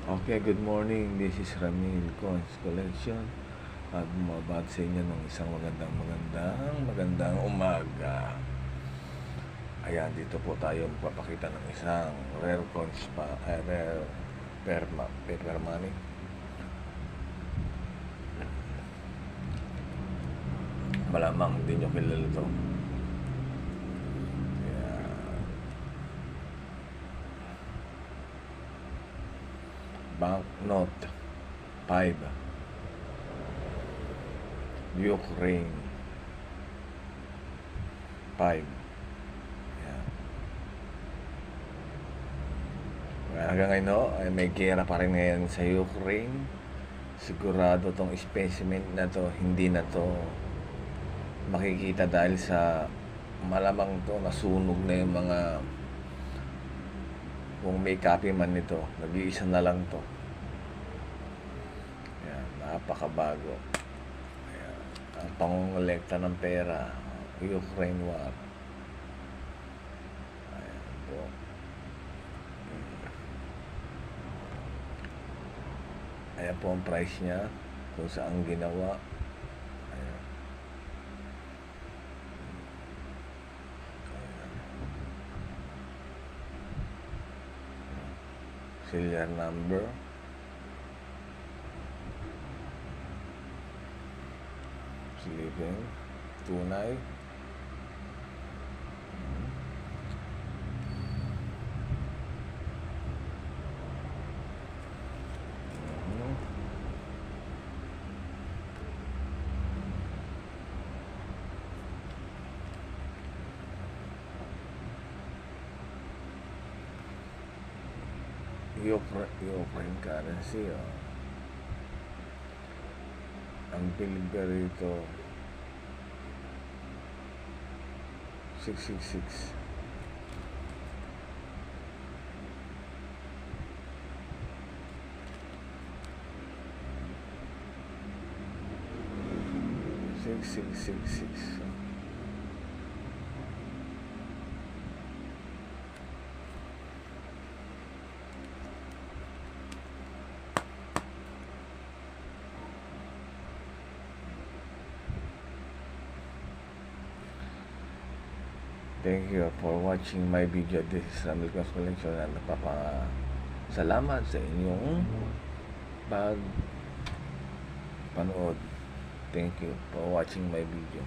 Okay, good morning. This is Ramil Coins Collection at bumabati sa inyo ng isang magandang umaga. Ayan, dito po tayo magpapakita ng isang rare coins rare paper money. Malamang hindi nyo kilala ito. Banknote 5 Ukraine 5. Yan. Hanggang ngayon ay may gera pa rin ngayon sa Ukraine. Sigurado tong specimen na to hindi na to makikita dahil sa malamang to nasunog na yung mga, kung may copy man nito, nag-iisa na lang to. Ayan, napakabago. Ayan, ang pangongolekta ng pera, Ukraine war. Ayan po. Ayan po ang price niya, kung saan ginawa. Ayan. Serial number, sleeping, tunay, Ukraine currency. Ang bill rito 666. Thank you for watching my video. This is Ramil Coins Collection at salamat sa inyong panood. Thank you for watching my video.